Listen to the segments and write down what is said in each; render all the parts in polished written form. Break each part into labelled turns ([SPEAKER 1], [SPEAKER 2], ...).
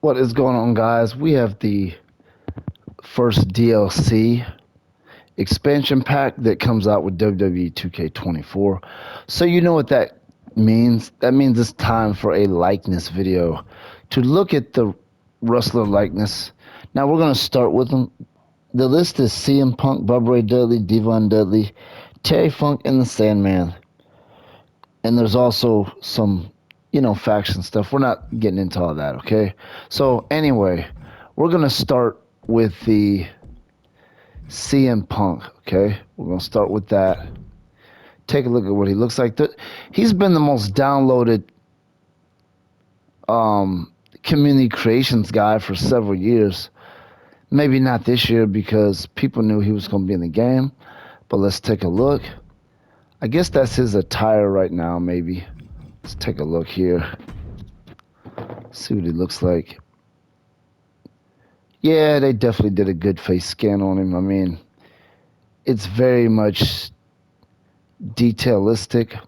[SPEAKER 1] What is going on, guys? We have the first DLC expansion pack that comes out with WWE 2K24. So you know what that means? That means it's time for a likeness video to look at the wrestler likeness. Now we're going to start with them. The list is CM Punk, Bubba Ray Dudley, Devon Dudley, Terry Funk, and the Sandman. And there's also some, faction stuff. We're not getting into all that, okay? So anyway, we're gonna start with the CM Punk, okay? We're gonna start with that. Take a look at what he looks like. He's been the most downloaded community creations guy for several years. Maybe not this year because people knew he was gonna be in the game. But let's take a look. I guess that's his attire right now, maybe. Let's take a look here. See what he looks like. Yeah, they definitely did a good face scan on him. I mean, it's very much detailistic.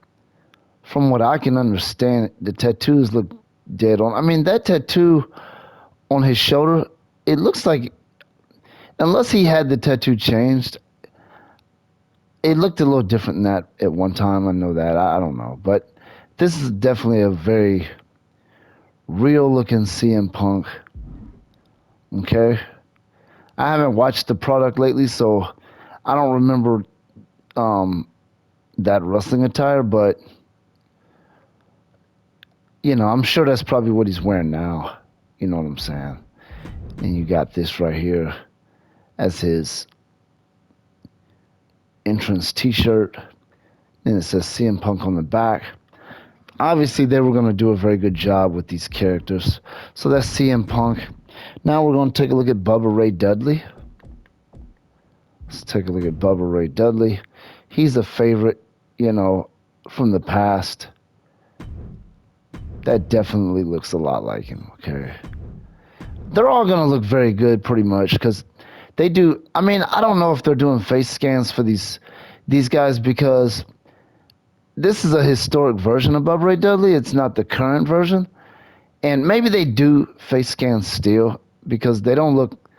[SPEAKER 1] From what I can understand, the tattoos look dead on. I mean, that tattoo on his shoulder, it looks like, unless he had the tattoo changed, it looked a little different than that at one time. I know that. I don't know. But this is definitely a very real looking CM Punk. Okay? I haven't watched the product lately, so I don't remember that wrestling attire, but I'm sure that's probably what he's wearing now. You know what I'm saying? And you got this right here as his entrance t-shirt, and it says CM Punk on the back. Obviously, they were going to do a very good job with these characters. So that's CM Punk. Now we're going to take a look at Bubba Ray Dudley. Let's take a look at Bubba Ray Dudley. He's a favorite, from the past. That definitely looks a lot like him, okay? They're all going to look very good pretty much because they do. I mean, I don't know if they're doing face scans for these guys because this is a historic version of Bubba Ray Dudley. It's not the current version. And maybe they do face scans still because they don't look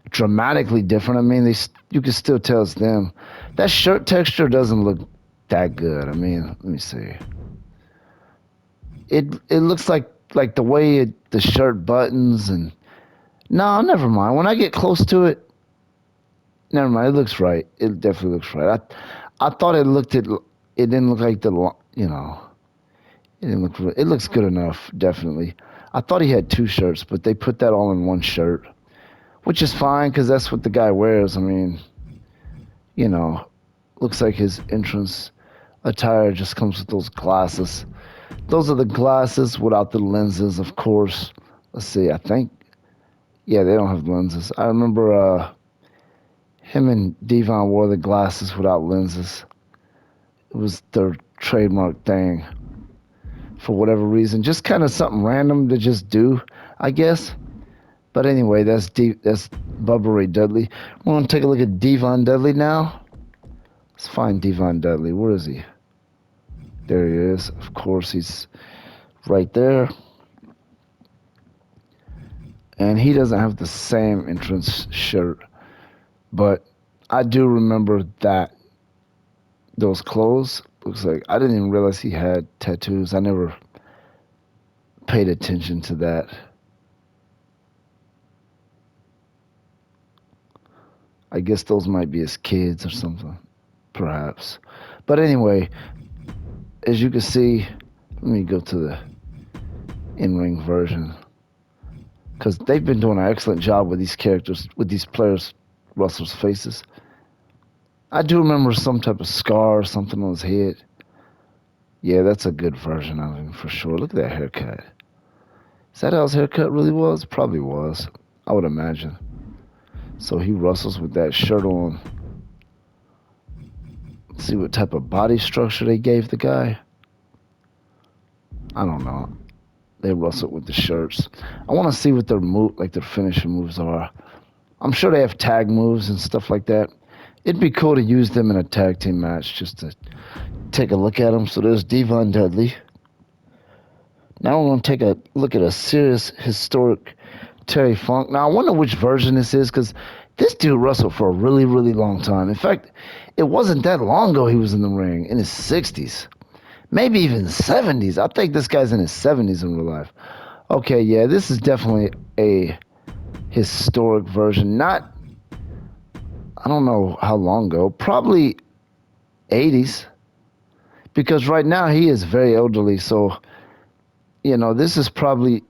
[SPEAKER 1] dramatically different. I mean, you can still tell it's them. That shirt texture doesn't look that good. I mean, let me see. It looks like the way the shirt buttons and no, never mind. When I get close to it, never mind. It looks right. It definitely looks right. I thought it didn't look like it didn't look. It looks good enough, definitely. I thought he had two shirts, but they put that all in one shirt, which is fine because that's what the guy wears. I mean, looks like his entrance attire just comes with those glasses. Those are the glasses without the lenses, of course. Let's see. I think, yeah, they don't have lenses. I remember him and Devon wore the glasses without lenses. It was their trademark thing for whatever reason. Just kind of something random to just do, I guess. But anyway, that's Bubba Ray Dudley. We're going to take a look at Devon Dudley now. Let's find Devon Dudley. Where is he? There he is. Of course, he's right there. And he doesn't have the same entrance shirt. But I do remember that those clothes. Looks like I didn't even realize he had tattoos. I never paid attention to that. I guess those might be his kids or something, perhaps. But anyway, as you can see, let me go to the in-ring version. Because they've been doing an excellent job with these characters, with these players, wrestlers' faces. I do remember some type of scar or something on his head. Yeah, that's a good version of him for sure. Look at that haircut. Is that how his haircut really was? Probably was. I would imagine. So he wrestles with that shirt on. Let's see what type of body structure they gave the guy. I don't know. They wrestle with the shirts. I want to see what their their finishing moves are. I'm sure they have tag moves and stuff like that. It'd be cool to use them in a tag team match just to take a look at them. So there's Devon Dudley. Now we're going to take a look at a serious historic Terry Funk. Now I wonder which version this is because this dude wrestled for a really, really long time. In fact, it wasn't that long ago he was in the ring in his 60s, maybe even 70s. I think this guy's in his 70s in real life. Okay, yeah, this is definitely a historic version. Not, I don't know how long ago, probably 80s, because right now he is very elderly. So, this is probably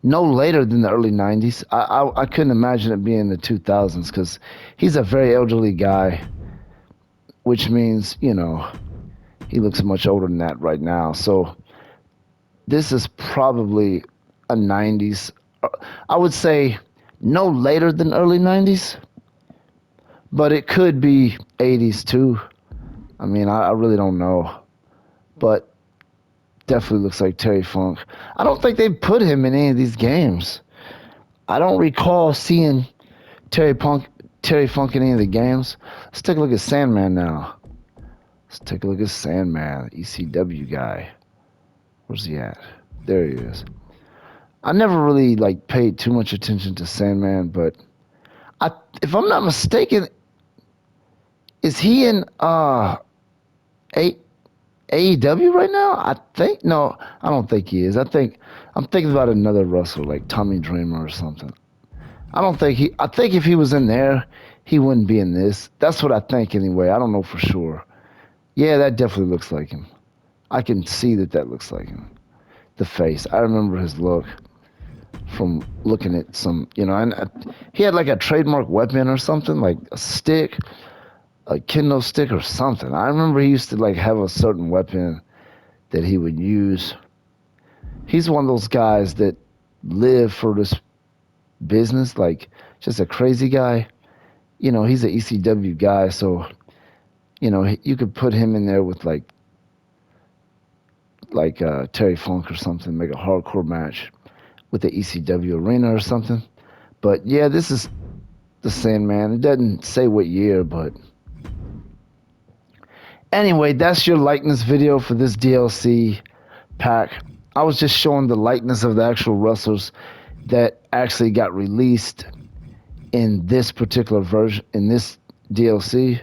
[SPEAKER 1] no later than the early 90s. I couldn't imagine it being the 2000s because he's a very elderly guy, which means, he looks much older than that right now. So this is probably a 90s. I would say no later than early 90s, but it could be 80s too. I mean, I really don't know, but definitely looks like Terry Funk. I don't think they put him in any of these games. I don't recall seeing Terry Funk in any of the games. Let's take a look at Sandman now. Let's take a look at Sandman, ECW guy. Where's he at? There he is. I never really paid too much attention to Sandman, but if I'm not mistaken, is he in AEW right now? I think no, I don't think he is. I'm thinking about another wrestler like Tommy Dreamer or something. I think if he was in there, he wouldn't be in this. That's what I think anyway. I don't know for sure. Yeah, that definitely looks like him. I can see that looks like him. The face. I remember his look from looking at some, and he had like a trademark weapon or something, like a stick, a kendo stick or something. I remember he used to have a certain weapon that he would use. He's one of those guys that live for this business, just a crazy guy. He's an ECW guy, so you could put him in there with Terry Funk or something, make a hardcore match with the ECW arena or something. But yeah, this is the Sandman. It doesn't say what year, but anyway, that's your likeness video for this DLC pack. I was just showing the likeness of the actual wrestlers that actually got released in this particular version, in this DLC.